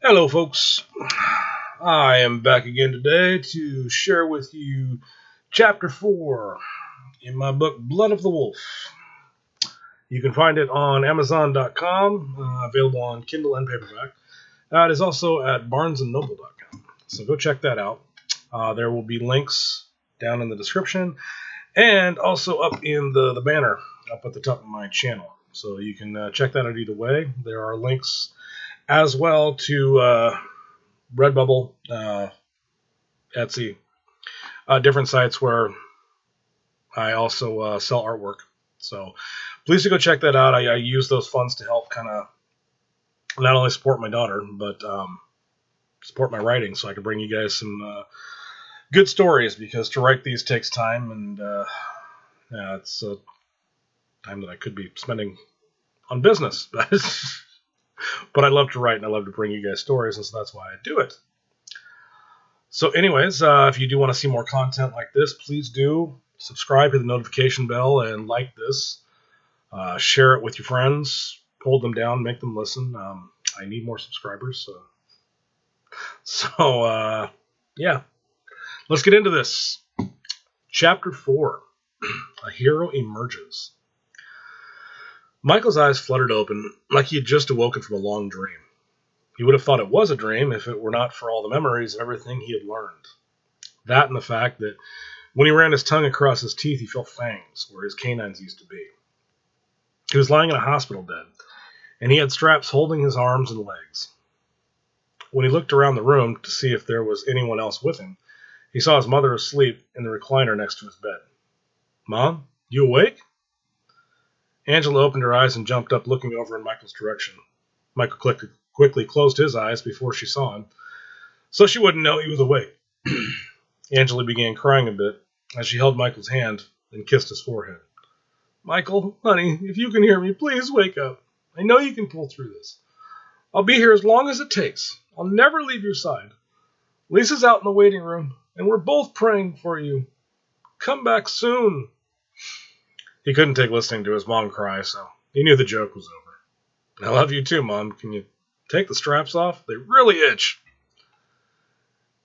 Hello, folks. I am back again today to share with you Chapter 4 in my book, Blood of the Wolf. You can find it on Amazon.com, available on Kindle and paperback. It is also at BarnesandNoble.com, so go check that out. There will be links down in the description and also up in the banner up at the top of my channel. So you can check that out either way. There are links as well to Redbubble, Etsy, different sites where I also sell artwork. So please do go check that out. I use those funds to help kind of not only support my daughter, but support my writing so I can bring you guys some good stories, because to write these takes time, and it's time that I could be spending on business. But I love to write and I love to bring you guys stories, and so that's why I do it. So anyways, if you do want to see more content like this, please do subscribe, hit the notification bell, and like this. Share it with your friends. Hold them down, make them listen. I need more subscribers. So yeah. Let's get into this. Chapter 4. A Hero Emerges. Michael's eyes fluttered open like he had just awoken from a long dream. He would have thought it was a dream if it were not for all the memories of everything he had learned. That and the fact that when he ran his tongue across his teeth, he felt fangs where his canines used to be. He was lying in a hospital bed, and he had straps holding his arms and legs. When he looked around the room to see if there was anyone else with him, he saw his mother asleep in the recliner next to his bed. "Mom, you awake?" Angela opened her eyes and jumped up, looking over in Michael's direction. Michael quickly closed his eyes before she saw him, so she wouldn't know he was awake. Angela began crying a bit as she held Michael's hand and kissed his forehead. "Michael, honey, if you can hear me, please wake up. I know you can pull through this. I'll be here as long as it takes. I'll never leave your side. Lisa's out in the waiting room, and we're both praying for you. Come back soon." He couldn't take listening to his mom cry, so he knew the joke was over. "I love you too, Mom. Can you take the straps off? They really itch."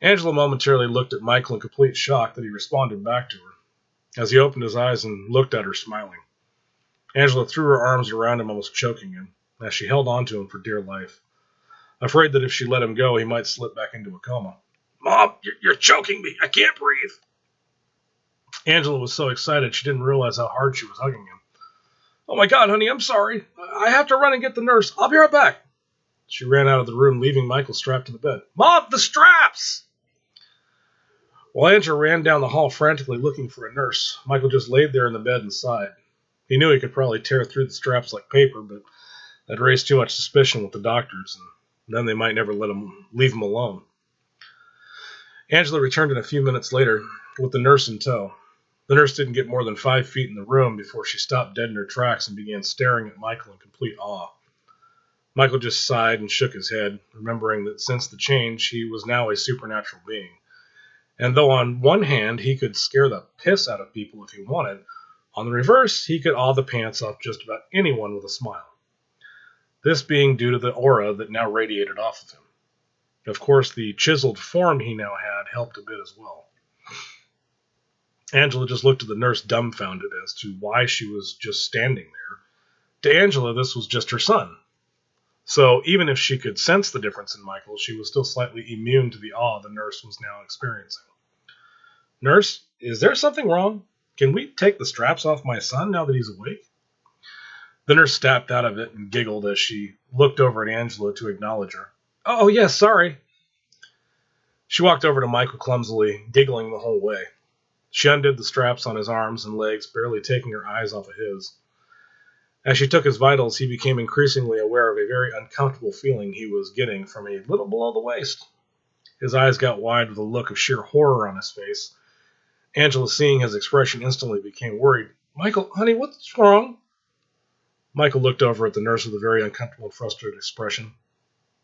Angela momentarily looked at Michael in complete shock that he responded back to her, as he opened his eyes and looked at her, smiling. Angela threw her arms around him, almost choking him, as she held on to him for dear life, afraid that if she let him go, he might slip back into a coma. "Mom, you're choking me. I can't breathe." Angela was so excited she didn't realize how hard she was hugging him. "Oh my God, honey, I'm sorry. I have to run and get the nurse. I'll be right back." She ran out of the room, leaving Michael strapped to the bed. "Mom, the straps!" While Angela ran down the hall frantically looking for a nurse, Michael just laid there in the bed and sighed. He knew he could probably tear through the straps like paper, but that'd raise too much suspicion with the doctors, and then they might never leave him alone. Angela returned in a few minutes later with the nurse in tow. The nurse didn't get more than 5 feet in the room before she stopped dead in her tracks and began staring at Michael in complete awe. Michael just sighed and shook his head, remembering that since the change, he was now a supernatural being. And though on one hand he could scare the piss out of people if he wanted, on the reverse he could awe the pants off just about anyone with a smile. This being due to the aura that now radiated off of him. Of course, the chiseled form he now had helped a bit as well. Angela just looked at the nurse dumbfounded as to why she was just standing there. To Angela, this was just her son. So even if she could sense the difference in Michael, she was still slightly immune to the awe the nurse was now experiencing. "Nurse, is there something wrong? Can we take the straps off my son now that he's awake?" The nurse snapped out of it and giggled as she looked over at Angela to acknowledge her. "Oh, yes, sorry." She walked over to Michael clumsily, giggling the whole way. She undid the straps on his arms and legs, barely taking her eyes off of his. As she took his vitals, he became increasingly aware of a very uncomfortable feeling he was getting from a little below the waist. His eyes got wide with a look of sheer horror on his face. Angela, seeing his expression, instantly became worried. "Michael, honey, what's wrong?" Michael looked over at the nurse with a very uncomfortable and frustrated expression.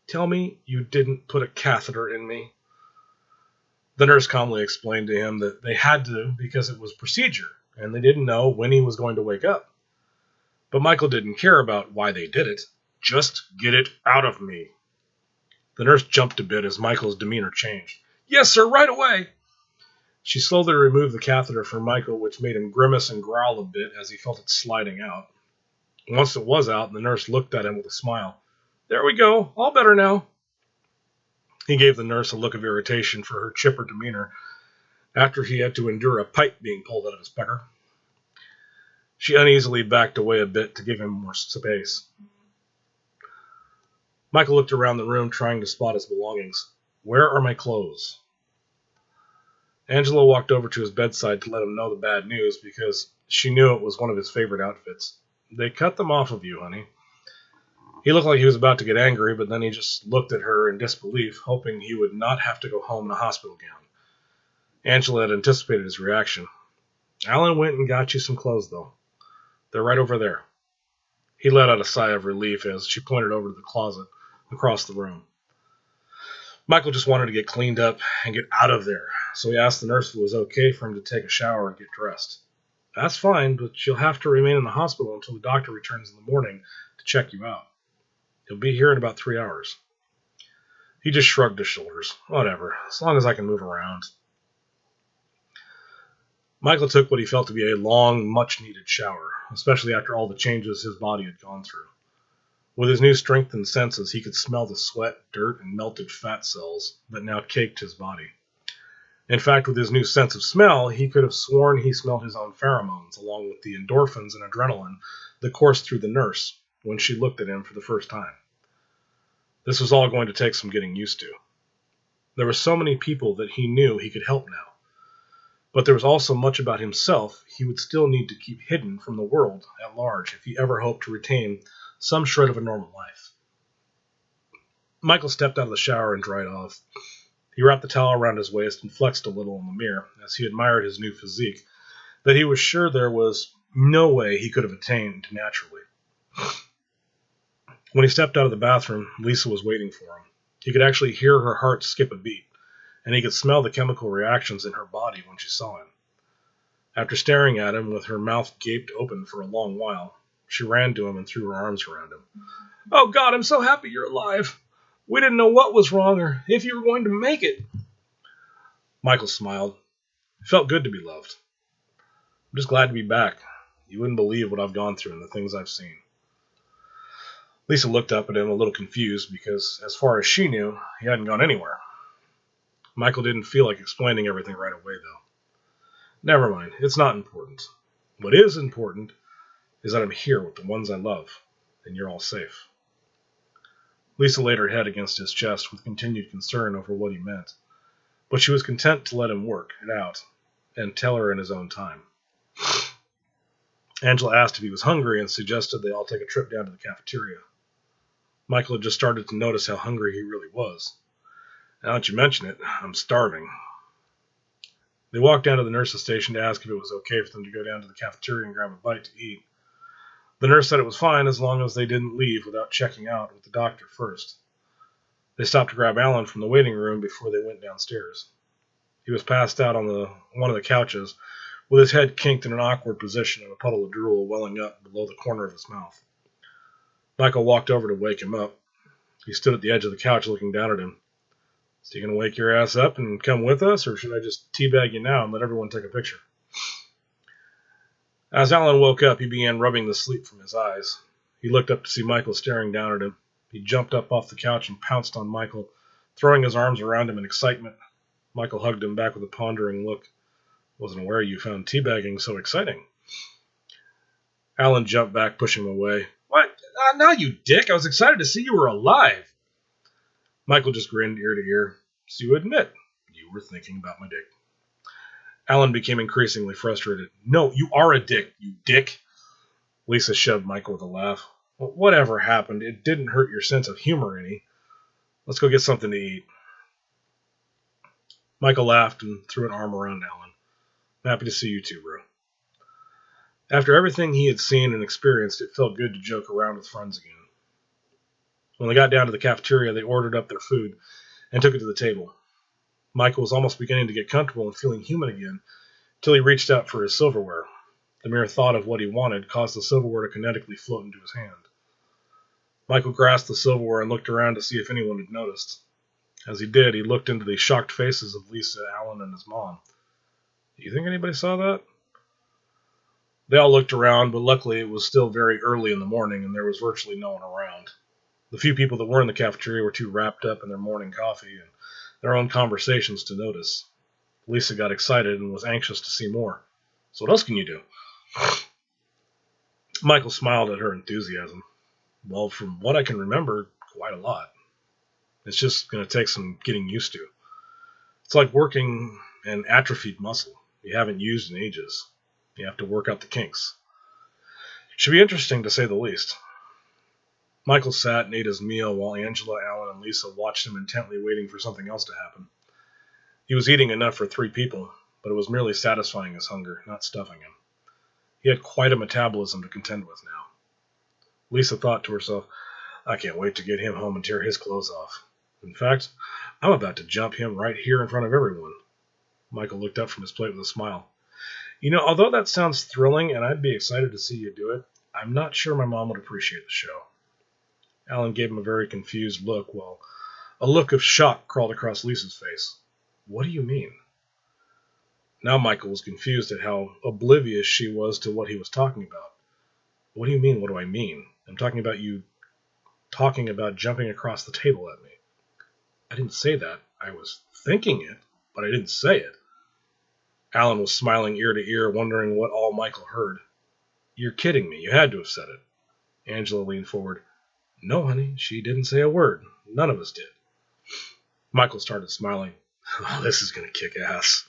"Tell me you didn't put a catheter in me." The nurse calmly explained to him that they had to because it was procedure, and they didn't know when he was going to wake up. But Michael didn't care about why they did it. "Just get it out of me." The nurse jumped a bit as Michael's demeanor changed. "Yes, sir, right away." She slowly removed the catheter from Michael, which made him grimace and growl a bit as he felt it sliding out. Once it was out, the nurse looked at him with a smile. "There we go, all better now." He gave the nurse a look of irritation for her chipper demeanor after he had to endure a pipe being pulled out of his pecker. She uneasily backed away a bit to give him more space. Michael looked around the room, trying to spot his belongings. "Where are my clothes?" Angela walked over to his bedside to let him know the bad news because she knew it was one of his favorite outfits. "They cut them off of you, honey." He looked like he was about to get angry, but then he just looked at her in disbelief, hoping he would not have to go home in a hospital gown. Angela had anticipated his reaction. "Alan went and got you some clothes, though. They're right over there." He let out a sigh of relief as she pointed over to the closet across the room. Michael just wanted to get cleaned up and get out of there, so he asked the nurse if it was okay for him to take a shower and get dressed. "That's fine, but you'll have to remain in the hospital until the doctor returns in the morning to check you out. He'll be here in about 3 hours. He just shrugged his shoulders. "Whatever, as long as I can move around." Michael took what he felt to be a long, much-needed shower, especially after all the changes his body had gone through. With his new strengthened senses, he could smell the sweat, dirt, and melted fat cells that now caked his body. In fact, with his new sense of smell, he could have sworn he smelled his own pheromones, along with the endorphins and adrenaline that coursed through the nurse when she looked at him for the first time. This was all going to take some getting used to. There were so many people that he knew he could help now. But there was also much about himself he would still need to keep hidden from the world at large if he ever hoped to retain some shred of a normal life. Michael stepped out of the shower and dried off. He wrapped the towel around his waist and flexed a little in the mirror as he admired his new physique that he was sure there was no way he could have attained naturally. When he stepped out of the bathroom, Lisa was waiting for him. He could actually hear her heart skip a beat, and he could smell the chemical reactions in her body when she saw him. After staring at him with her mouth gaped open for a long while, she ran to him and threw her arms around him. "Oh, God, I'm so happy you're alive. We didn't know what was wrong or if you were going to make it." Michael smiled. It felt good to be loved. "I'm just glad to be back. You wouldn't believe what I've gone through and the things I've seen." Lisa looked up at him a little confused because, as far as she knew, he hadn't gone anywhere. Michael didn't feel like explaining everything right away, though. "Never mind, it's not important. What is important is that I'm here with the ones I love, and you're all safe." Lisa laid her head against his chest with continued concern over what he meant, but she was content to let him work it out and tell her in his own time. Angela asked if he was hungry and suggested they all take a trip down to the cafeteria. Michael had just started to notice how hungry he really was. "Now that you mention it, I'm starving." They walked down to the nurse's station to ask if it was okay for them to go down to the cafeteria and grab a bite to eat. The nurse said it was fine as long as they didn't leave without checking out with the doctor first. They stopped to grab Alan from the waiting room before they went downstairs. He was passed out on one of the couches, with his head kinked in an awkward position and a puddle of drool welling up below the corner of his mouth. Michael walked over to wake him up. He stood at the edge of the couch looking down at him. "So you going to wake your ass up and come with us, or should I just teabag you now and let everyone take a picture?" As Alan woke up, he began rubbing the sleep from his eyes. He looked up to see Michael staring down at him. He jumped up off the couch and pounced on Michael, throwing his arms around him in excitement. Michael hugged him back with a pondering look. "Wasn't aware you found teabagging so exciting." Alan jumped back, pushing him away. "What? Now you dick! I was excited to see you were alive." Michael just grinned ear to ear. "So you admit you were thinking about my dick." Alan became increasingly frustrated. "No, you are a dick, you dick." Lisa shoved Michael with a laugh. "Well, whatever happened, it didn't hurt your sense of humor any. Let's go get something to eat." Michael laughed and threw an arm around Alan. "I'm happy to see you too, bro." After everything he had seen and experienced, it felt good to joke around with friends again. When they got down to the cafeteria, they ordered up their food and took it to the table. Michael was almost beginning to get comfortable and feeling human again, till he reached out for his silverware. The mere thought of what he wanted caused the silverware to kinetically float into his hand. Michael grasped the silverware and looked around to see if anyone had noticed. As he did, he looked into the shocked faces of Lisa, Alan, and his mom. Do you think anybody saw that? They all looked around, but luckily it was still very early in the morning and there was virtually no one around. The few people that were in the cafeteria were too wrapped up in their morning coffee and their own conversations to notice. Lisa got excited and was anxious to see more. So what else can you do? Michael smiled at her enthusiasm. Well, from what I can remember, quite a lot. It's just going to take some getting used to. It's like working an atrophied muscle you haven't used in ages. You have to work out the kinks. Should be interesting to say the least. Michael sat and ate his meal while Angela, Alan, and Lisa watched him intently waiting for something else to happen. He was eating enough for 3 people, but it was merely satisfying his hunger, not stuffing him. He had quite a metabolism to contend with now. Lisa thought to herself, I can't wait to get him home and tear his clothes off. In fact, I'm about to jump him right here in front of everyone. Michael looked up from his plate with a smile. You know, although that sounds thrilling and I'd be excited to see you do it, I'm not sure my mom would appreciate the show. Alan gave him a very confused look while a look of shock crawled across Lisa's face. What do you mean? Now Michael was confused at how oblivious she was to what he was talking about. What do you mean, what do I mean? I'm talking about you talking about jumping across the table at me. I didn't say that. I was thinking it, but I didn't say it. Alan was smiling ear to ear, wondering what all Michael heard. You're kidding me. You had to have said it. Angela leaned forward. No, honey, she didn't say a word. None of us did. Michael started smiling. Oh, this is going to kick ass.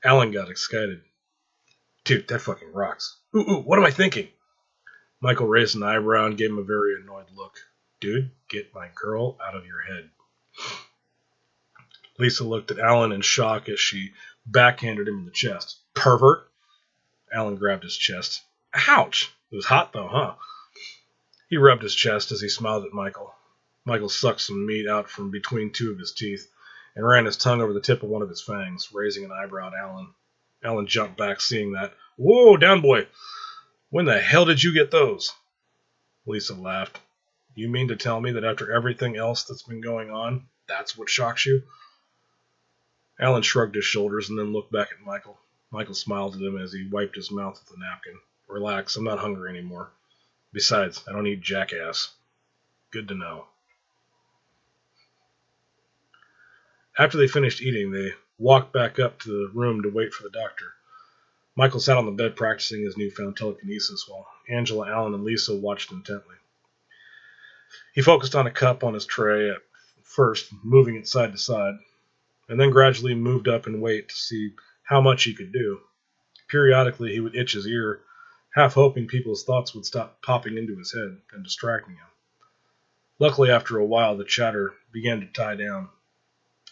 Alan got excited. Dude, that fucking rocks. Ooh, what am I thinking? Michael raised an eyebrow and gave him a very annoyed look. Dude, get my girl out of your head. Lisa looked at Alan in shock as she backhanded him in the chest. Pervert! Alan grabbed his chest. Ouch! It was hot though, huh? He rubbed his chest as he smiled at Michael. Michael sucked some meat out from between 2 of his teeth and ran his tongue over the tip of one of his fangs, raising an eyebrow at Alan. Alan jumped back, seeing that. Whoa, down boy! When the hell did you get those? Lisa laughed. You mean to tell me that after everything else that's been going on, that's what shocks you? Alan shrugged his shoulders and then looked back at Michael. Michael smiled at him as he wiped his mouth with a napkin. Relax, I'm not hungry anymore. Besides, I don't eat jackass. Good to know. After they finished eating, they walked back up to the room to wait for the doctor. Michael sat on the bed practicing his newfound telekinesis while Angela, Alan, and Lisa watched intently. He focused on a cup on his tray at first, moving it side to side, and then gradually moved up in weight to see how much he could do. Periodically, he would itch his ear, half hoping people's thoughts would stop popping into his head and distracting him. Luckily, after a while, the chatter began to die down,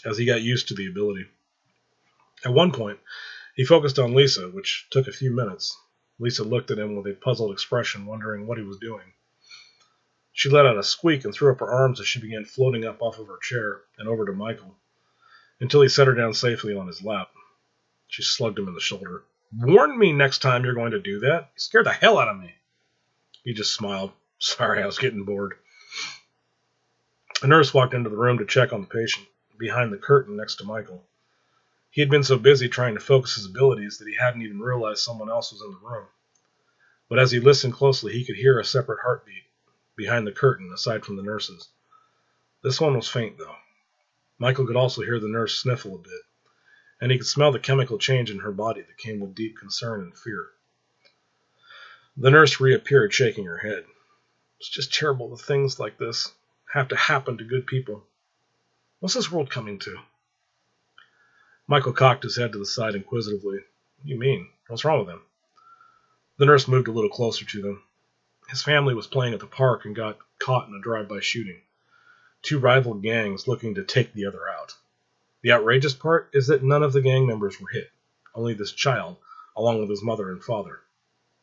as he got used to the ability. At one point, he focused on Lisa, which took a few minutes. Lisa looked at him with a puzzled expression, wondering what he was doing. She let out a squeak and threw up her arms as she began floating up off of her chair and over to Michael, until he set her down safely on his lap. She slugged him in the shoulder. Warn me next time you're going to do that. You scared the hell out of me. He just smiled. Sorry, I was getting bored. A nurse walked into the room to check on the patient, behind the curtain next to Michael. He had been so busy trying to focus his abilities that he hadn't even realized someone else was in the room. But as he listened closely, he could hear a separate heartbeat behind the curtain, aside from the nurse's. This one was faint, though. Michael could also hear the nurse sniffle a bit, and he could smell the chemical change in her body that came with deep concern and fear. The nurse reappeared, shaking her head. It's just terrible that things like this have to happen to good people. What's this world coming to? Michael cocked his head to the side inquisitively. What do you mean? What's wrong with him? The nurse moved a little closer to them. His family was playing at the park and got caught in a drive-by shooting. 2 rival gangs looking to take the other out. The outrageous part is that none of the gang members were hit, only this child, along with his mother and father.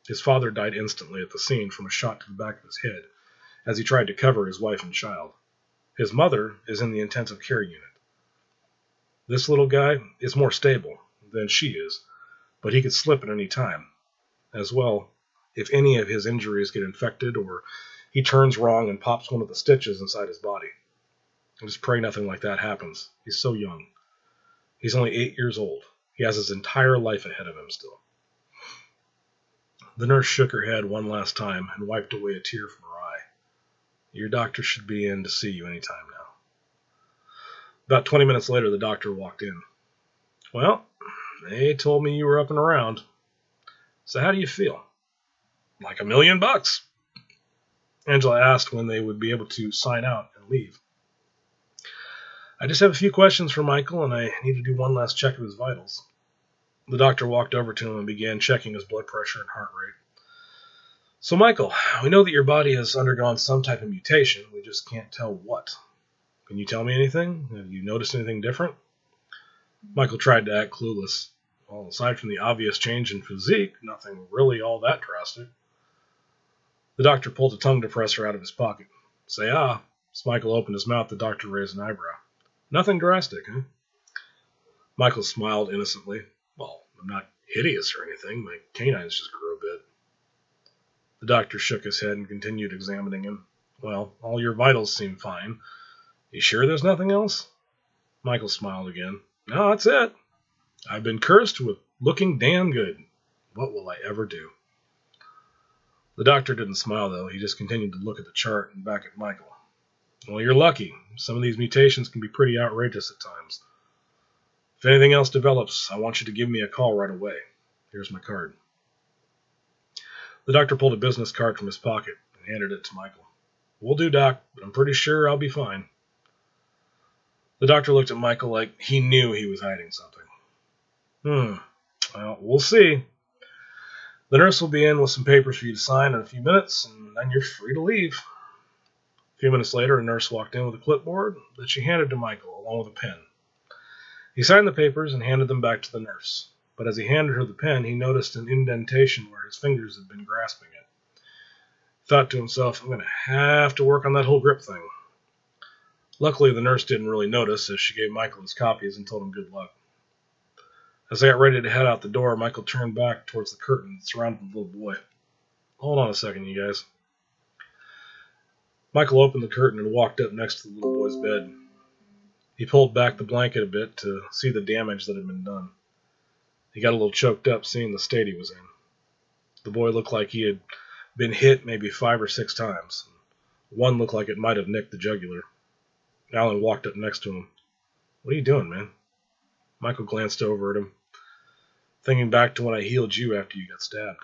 His father died instantly at the scene from a shot to the back of his head as he tried to cover his wife and child. His mother is in the intensive care unit. This little guy is more stable than she is, but he could slip at any time. As well, if any of his injuries get infected or he turns wrong and pops one of the stitches inside his body. I just pray nothing like that happens. He's so young. He's only 8 years old. He has his entire life ahead of him still. The nurse shook her head one last time and wiped away a tear from her eye. Your doctor should be in to see you any time now. About 20 minutes later, the doctor walked in. Well, they told me you were up and around. So how do you feel? Like $1 million. Angela asked when they would be able to sign out and leave. I just have a few questions for Michael, and I need to do one last check of his vitals. The doctor walked over to him and began checking his blood pressure and heart rate. So, Michael, we know that your body has undergone some type of mutation. We just can't tell what. Can you tell me anything? Have you noticed anything different? Michael tried to act clueless. Well, aside from the obvious change in physique, nothing really all that drastic. The doctor pulled a tongue depressor out of his pocket. Say, ah. As Michael opened his mouth, the doctor raised an eyebrow. Nothing drastic, huh? Michael smiled innocently. Well, I'm not hideous or anything. My canines just grew a bit. The doctor shook his head and continued examining him. Well, all your vitals seem fine. You sure there's nothing else? Michael smiled again. No, that's it. I've been cursed with looking damn good. What will I ever do? The doctor didn't smile, though. He just continued to look at the chart and back at Michael. Well, you're lucky. Some of these mutations can be pretty outrageous at times. If anything else develops, I want you to give me a call right away. Here's my card. The doctor pulled a business card from his pocket and handed it to Michael. Will do, Doc, but I'm pretty sure I'll be fine. The doctor looked at Michael like he knew he was hiding something. Well, we'll see. The nurse will be in with some papers for you to sign in a few minutes, and then you're free to leave. A few minutes later, a nurse walked in with a clipboard that she handed to Michael, along with a pen. He signed the papers and handed them back to the nurse. But as he handed her the pen, he noticed an indentation where his fingers had been grasping it. He thought to himself, I'm going to have to work on that whole grip thing. Luckily, the nurse didn't really notice, as she gave Michael his copies and told him good luck. As they got ready to head out the door, Michael turned back towards the curtain that surrounded the little boy. Hold on a second, you guys. Michael opened the curtain and walked up next to the little boy's bed. He pulled back the blanket a bit to see the damage that had been done. He got a little choked up seeing the state he was in. The boy looked like he had been hit maybe 5 or 6 times. One looked like it might have nicked the jugular. Alan walked up next to him. What are you doing, man? Michael glanced over at him, thinking back to when I healed you after you got stabbed.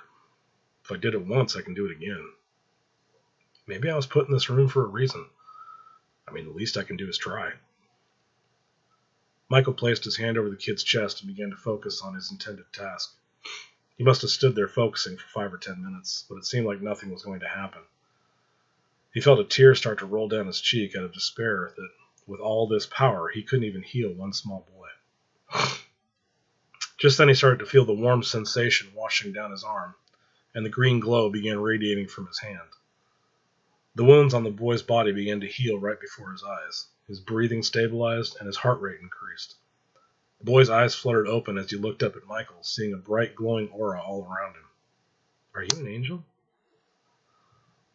If I did it once, I can do it again. Maybe I was put in this room for a reason. I mean, the least I can do is try. Michael placed his hand over the kid's chest and began to focus on his intended task. He must have stood there focusing for 5 or 10 minutes, but it seemed like nothing was going to happen. He felt a tear start to roll down his cheek out of despair that, with all this power, he couldn't even heal one small boy. Just then he started to feel the warm sensation washing down his arm, and the green glow began radiating from his hand. The wounds on the boy's body began to heal right before his eyes. His breathing stabilized, and his heart rate increased. The boy's eyes fluttered open as he looked up at Michael, seeing a bright, glowing aura all around him. Are you an angel?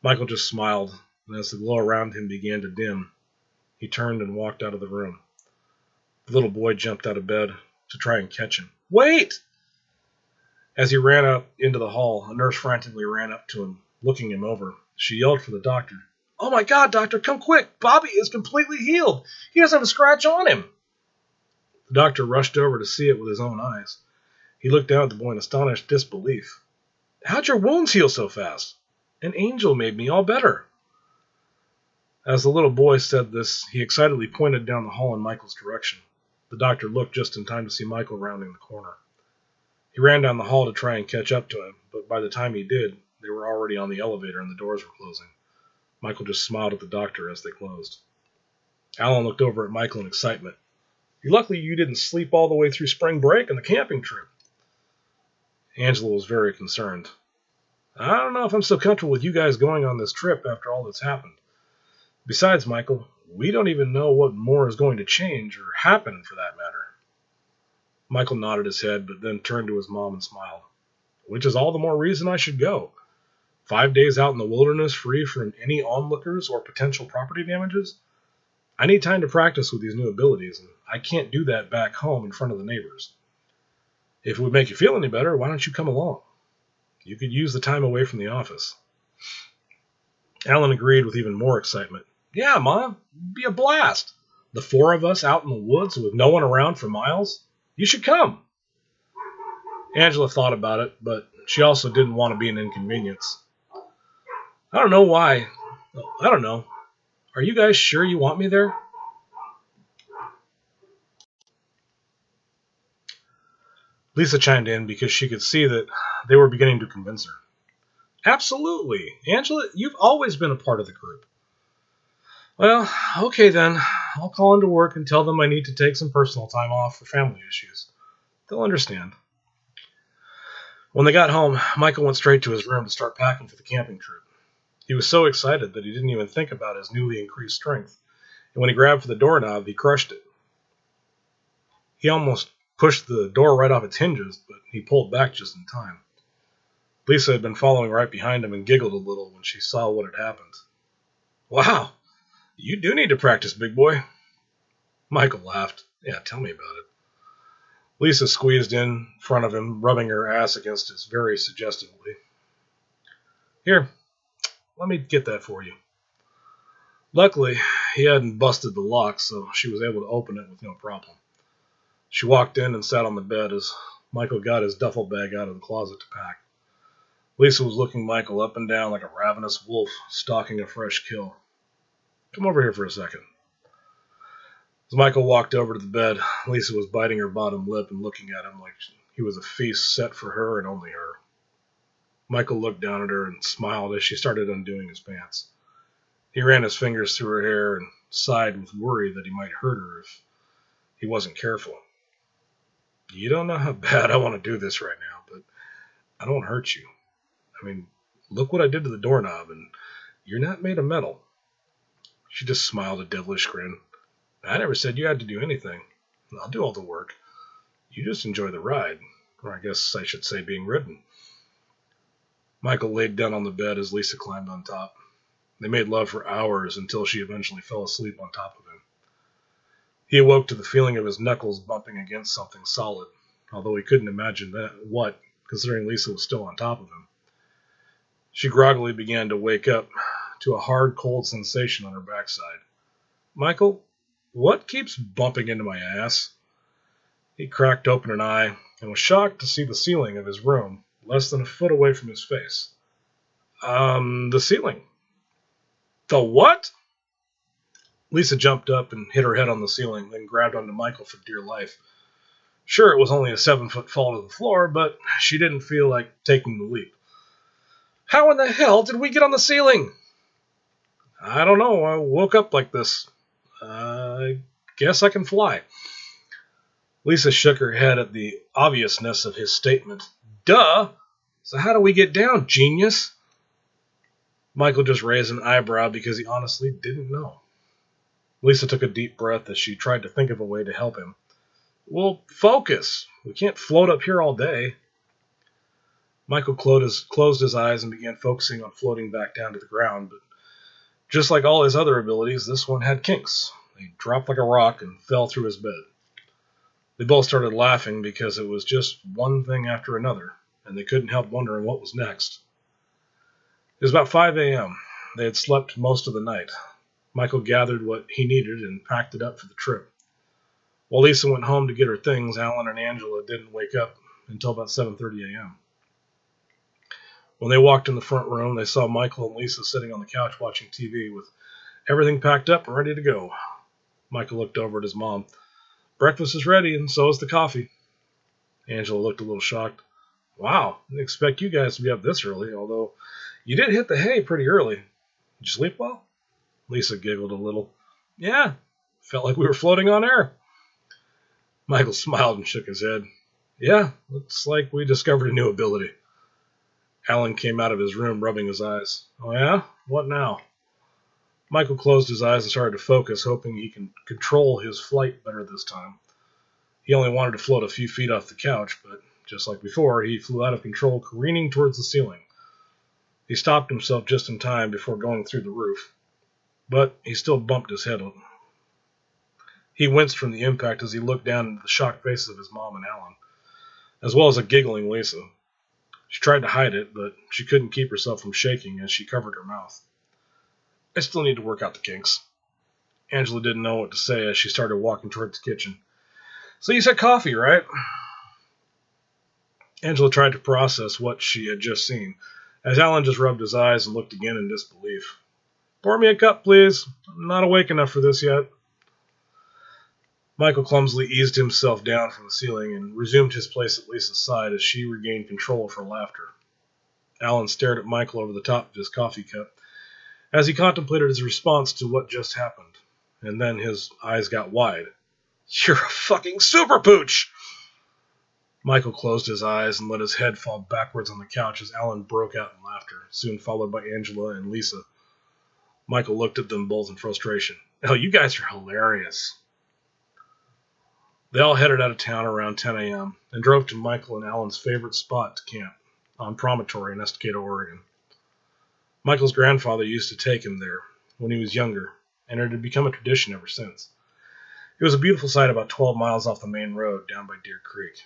Michael just smiled, and as the glow around him began to dim, he turned and walked out of the room. The little boy jumped out of bed to try and catch him. Wait! As he ran out into the hall, a nurse frantically ran up to him, looking him over. She yelled for the doctor. Oh my God, doctor, come quick! Bobby is completely healed! He doesn't have a scratch on him! The doctor rushed over to see it with his own eyes. He looked down at the boy in astonished disbelief. How'd your wounds heal so fast? An angel made me all better. As the little boy said this, he excitedly pointed down the hall in Michael's direction. The doctor looked just in time to see Michael rounding the corner. He ran down the hall to try and catch up to him, but by the time he did, they were already on the elevator and the doors were closing. Michael just smiled at the doctor as they closed. Alan looked over at Michael in excitement. You're lucky you didn't sleep all the way through spring break and the camping trip. Angela was very concerned. I don't know if I'm so comfortable with you guys going on this trip after all that's happened. Besides, Michael, we don't even know what more is going to change or happen for that matter. Michael nodded his head, but then turned to his mom and smiled. Which is all the more reason I should go. 5 days out in the wilderness free from any onlookers or potential property damages? I need time to practice with these new abilities, and I can't do that back home in front of the neighbors. If it would make you feel any better, why don't you come along? You could use the time away from the office. Alan agreed with even more excitement. Yeah, Mom, it'd be a blast. The four of us out in the woods with no one around for miles. You should come. Angela thought about it, but she also didn't want to be an inconvenience. I don't know why. I don't know. Are you guys sure you want me there? Lisa chimed in because she could see that they were beginning to convince her. Absolutely. Angela, you've always been a part of the group. Well, okay then. I'll call into work and tell them I need to take some personal time off for family issues. They'll understand. When they got home, Michael went straight to his room to start packing for the camping trip. He was so excited that he didn't even think about his newly increased strength, and when he grabbed for the doorknob, he crushed it. He almost pushed the door right off its hinges, but he pulled back just in time. Lisa had been following right behind him and giggled a little when she saw what had happened. Wow, you do need to practice, big boy. Michael laughed. Yeah, tell me about it. Lisa squeezed in front of him, rubbing her ass against his very suggestively. Here, let me get that for you. Luckily, he hadn't busted the lock, so she was able to open it with no problem. She walked in and sat on the bed as Michael got his duffel bag out of the closet to pack. Lisa was looking Michael up and down like a ravenous wolf stalking a fresh kill. Come over here for a second. As Michael walked over to the bed, Lisa was biting her bottom lip and looking at him like he was a feast set for her and only her. Michael looked down at her and smiled as she started undoing his pants. He ran his fingers through her hair and sighed with worry that he might hurt her if he wasn't careful. You don't know how bad I want to do this right now, but I don't want to hurt you. I mean, look what I did to the doorknob, and you're not made of metal. She just smiled a devilish grin. I never said you had to do anything. I'll do all the work. You just enjoy the ride, or I guess I should say being ridden. Michael laid down on the bed as Lisa climbed on top. They made love for hours until she eventually fell asleep on top of him. He awoke to the feeling of his knuckles bumping against something solid, although he couldn't imagine what, considering Lisa was still on top of him. She groggily began to wake up to a hard, cold sensation on her backside. Michael, what keeps bumping into my ass? He cracked open an eye and was shocked to see the ceiling of his room less than a foot away from his face. The ceiling. The what? Lisa jumped up and hit her head on the ceiling, then grabbed onto Michael for dear life. Sure, it was only a 7-foot fall to the floor, but she didn't feel like taking the leap. How in the hell did we get on the ceiling? I don't know. I woke up like this. I guess I can fly. Lisa shook her head at the obviousness of his statement. Duh! So how do we get down, genius? Michael just raised an eyebrow because he honestly didn't know. Lisa took a deep breath as she tried to think of a way to help him. Well, focus. We can't float up here all day. Michael closed his eyes and began focusing on floating back down to the ground, but just like all his other abilities, this one had kinks. He dropped like a rock and fell through his bed. They both started laughing because it was just one thing after another, and they couldn't help wondering what was next. It was about 5 a.m. They had slept most of the night. Michael gathered what he needed and packed it up for the trip. While Lisa went home to get her things, Alan and Angela didn't wake up until about 7:30 a.m. When they walked in the front room, they saw Michael and Lisa sitting on the couch watching TV with everything packed up and ready to go. Michael looked over at his mom. Breakfast is ready, and so is the coffee. Angela looked a little shocked. Wow, I didn't expect you guys to be up this early, although you did hit the hay pretty early. Did you sleep well? Lisa giggled a little. Yeah, felt like we were floating on air. Michael smiled and shook his head. Yeah, looks like we discovered a new ability. Alan came out of his room rubbing his eyes. Oh yeah? What now? Michael closed his eyes and started to focus, hoping he can control his flight better this time. He only wanted to float a few feet off the couch, but just like before, he flew out of control, careening towards the ceiling. He stopped himself just in time before going through the roof, but he still bumped his head He winced from the impact as he looked down into the shocked faces of his mom and Alan, as well as a giggling Lisa. She tried to hide it, but she couldn't keep herself from shaking as she covered her mouth. I still need to work out the kinks. Angela didn't know what to say as she started walking towards the kitchen. So you said coffee, right? Angela tried to process what she had just seen, as Alan just rubbed his eyes and looked again in disbelief. Pour me a cup, please. I'm not awake enough for this yet. Michael clumsily eased himself down from the ceiling and resumed his place at Lisa's side as she regained control of her laughter. Alan stared at Michael over the top of his coffee cup as he contemplated his response to what just happened, and then his eyes got wide. You're a fucking super pooch! Michael closed his eyes and let his head fall backwards on the couch as Alan broke out in laughter, soon followed by Angela and Lisa. Michael looked at them both in frustration. Oh, you guys are hilarious. They all headed out of town around 10 a.m. and drove to Michael and Alan's favorite spot to camp, on Promontory in Estacado, Oregon. Michael's grandfather used to take him there when he was younger, and it had become a tradition ever since. It was a beautiful site about 12 miles off the main road down by Deer Creek.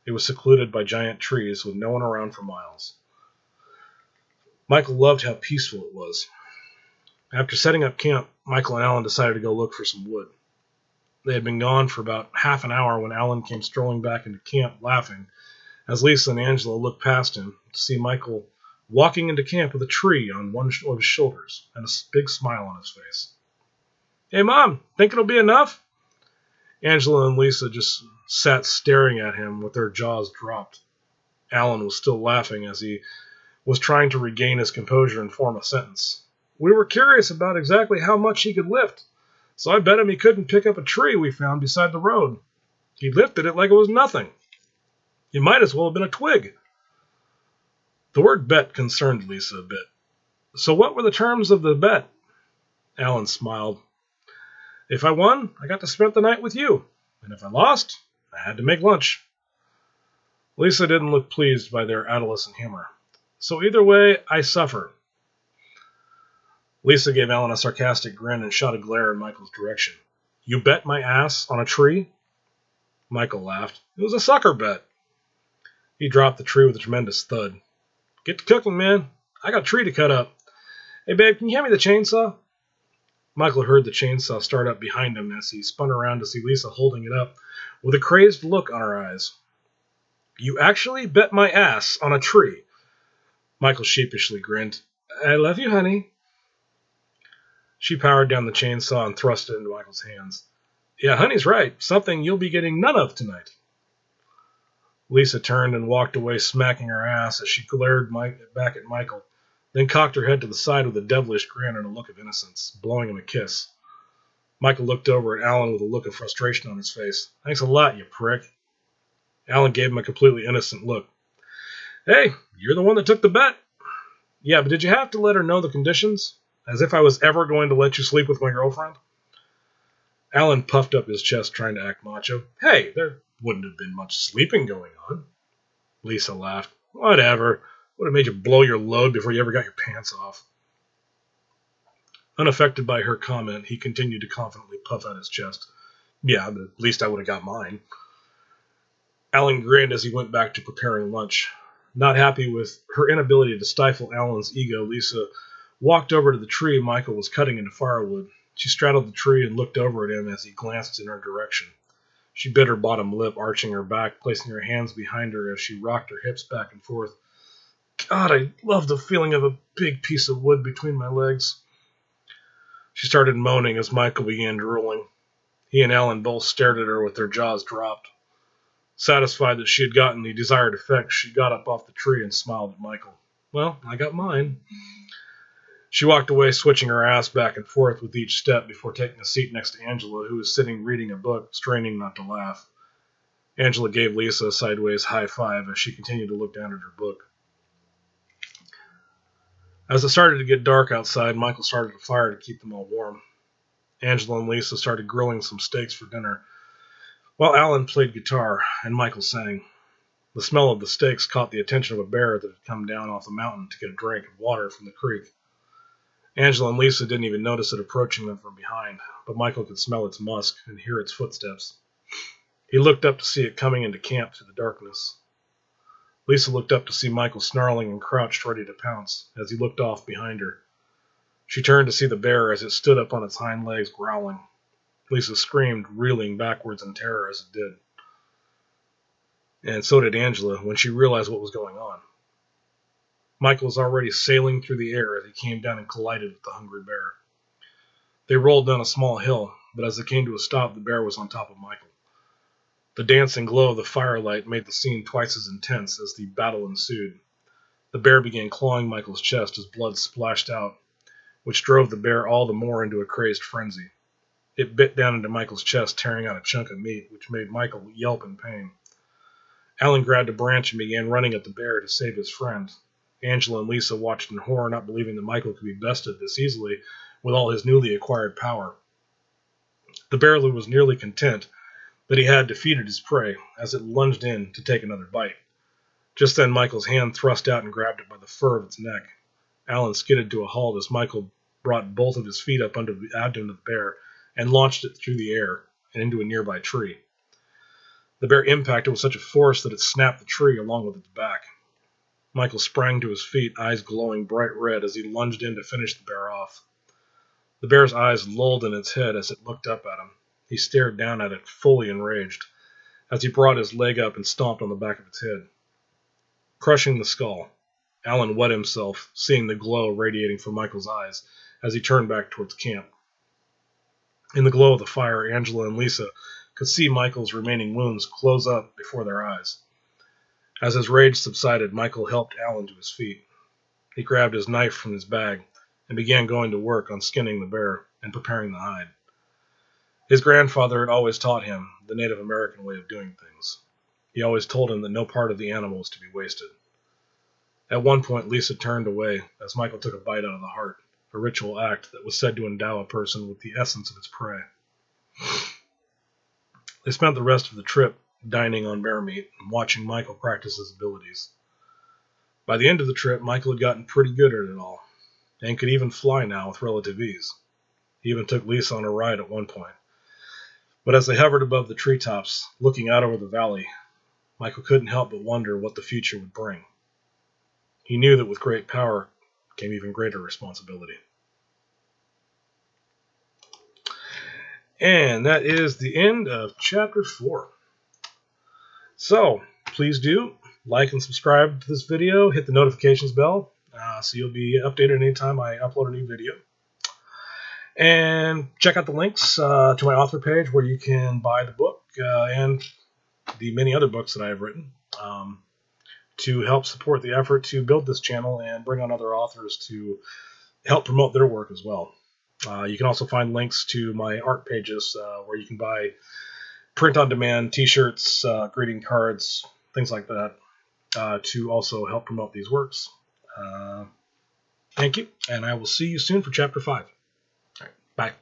It was secluded by giant trees with no one around for miles. Michael loved how peaceful it was. After setting up camp, Michael and Alan decided to go look for some wood. They had been gone for about half an hour when Alan came strolling back into camp laughing as Lisa and Angela looked past him to see Michael walking into camp with a tree on one of his shoulders and a big smile on his face. Hey, Mom, think it'll be enough? Angela and Lisa just sat staring at him with their jaws dropped. Alan was still laughing as he was trying to regain his composure and form a sentence. We were curious about exactly how much he could lift, so I bet him he couldn't pick up a tree we found beside the road. He lifted it like it was nothing. It might as well have been a twig. The word bet concerned Lisa a bit. So what were the terms of the bet? Alan smiled. If I won, I got to spend the night with you, and if I lost, I had to make lunch. Lisa didn't look pleased by their adolescent humor. So either way, I suffer. Lisa gave Alan a sarcastic grin and shot a glare in Michael's direction. You bet my ass on a tree? Michael laughed. It was a sucker bet. He dropped the tree with a tremendous thud. Get to cooking, man. I got a tree to cut up. Hey, babe, can you hand me the chainsaw? Michael heard the chainsaw start up behind him as he spun around to see Lisa holding it up with a crazed look on her eyes. You actually bet my ass on a tree. Michael sheepishly grinned. I love you, honey. She powered down the chainsaw and thrust it into Michael's hands. Yeah, honey's right. Something you'll be getting none of tonight. Lisa turned and walked away, smacking her ass as she glared back at Michael, then cocked her head to the side with a devilish grin and a look of innocence, blowing him a kiss. Michael looked over at Alan with a look of frustration on his face. Thanks a lot, you prick. Alan gave him a completely innocent look. Hey, you're the one that took the bet. Yeah, but did you have to let her know the conditions? As if I was ever going to let you sleep with my girlfriend? Alan puffed up his chest, trying to act macho. Hey, there wouldn't have been much sleeping going on. Lisa laughed. Whatever. Would have made you blow your load before you ever got your pants off. Unaffected by her comment, he continued to confidently puff out his chest. Yeah, but at least I would have got mine. Alan grinned as he went back to preparing lunch. Not happy with her inability to stifle Alan's ego, Lisa walked over to the tree Michael was cutting into firewood. She straddled the tree and looked over at him as he glanced in her direction. She bit her bottom lip, arching her back, placing her hands behind her as she rocked her hips back and forth. God, I love the feeling of a big piece of wood between my legs. She started moaning as Michael began drooling. He and Alan both stared at her with their jaws dropped. Satisfied that she had gotten the desired effect, she got up off the tree and smiled at Michael. Well, I got mine. She walked away, switching her ass back and forth with each step before taking a seat next to Angela, who was sitting reading a book, straining not to laugh. Angela gave Lisa a sideways high five as she continued to look down at her book. As it started to get dark outside, Michael started a fire to keep them all warm. Angela and Lisa started grilling some steaks for dinner, while Alan played guitar and Michael sang. The smell of the steaks caught the attention of a bear that had come down off the mountain to get a drink of water from the creek. Angela and Lisa didn't even notice it approaching them from behind, but Michael could smell its musk and hear its footsteps. He looked up to see it coming into camp through the darkness. Lisa looked up to see Michael snarling and crouched ready to pounce as he looked off behind her. She turned to see the bear as it stood up on its hind legs, growling. Lisa screamed, reeling backwards in terror as it did. And so did Angela when she realized what was going on. Michael was already sailing through the air as he came down and collided with the hungry bear. They rolled down a small hill, but as they came to a stop, the bear was on top of Michael. The dancing glow of the firelight made the scene twice as intense as the battle ensued. The bear began clawing Michael's chest as blood splashed out, which drove the bear all the more into a crazed frenzy. It bit down into Michael's chest, tearing out a chunk of meat, which made Michael yelp in pain. Alan grabbed a branch and began running at the bear to save his friend. Angela and Lisa watched in horror, not believing that Michael could be bested this easily with all his newly acquired power. The bear was nearly content that he had defeated his prey as it lunged in to take another bite. Just then Michael's hand thrust out and grabbed it by the fur of its neck. Alan skidded to a halt as Michael brought both of his feet up under the abdomen of the bear and launched it through the air and into a nearby tree. The bear impacted with such a force that it snapped the tree along with its back. Michael sprang to his feet, eyes glowing bright red as he lunged in to finish the bear off. The bear's eyes lulled in its head as it looked up at him. He stared down at it, fully enraged, as he brought his leg up and stomped on the back of its head. Crushing the skull, Alan wet himself, seeing the glow radiating from Michael's eyes as he turned back towards camp. In the glow of the fire, Angela and Lisa could see Michael's remaining wounds close up before their eyes. As his rage subsided, Michael helped Alan to his feet. He grabbed his knife from his bag and began going to work on skinning the bear and preparing the hide. His grandfather had always taught him the Native American way of doing things. He always told him that no part of the animal was to be wasted. At one point, Lisa turned away as Michael took a bite out of the heart, a ritual act that was said to endow a person with the essence of its prey. They spent the rest of the trip dining on bear meat and watching Michael practice his abilities. By the end of the trip, Michael had gotten pretty good at it all, and could even fly now with relative ease. He even took Lisa on a ride at one point. But as they hovered above the treetops, looking out over the valley, Michael couldn't help but wonder what the future would bring. He knew that with great power came even greater responsibility. And that is the end of Chapter 4. So, please do like and subscribe to this video. Hit the notifications bell so you'll be updated anytime I upload a new video. And check out the links to my author page where you can buy the book and the many other books that I have written to help support the effort to build this channel and bring on other authors to help promote their work as well. You can also find links to my art pages where you can buy print-on-demand t-shirts, greeting cards, things like that, to also help promote these works. Thank you, and I will see you soon for Chapter 5. All right, bye.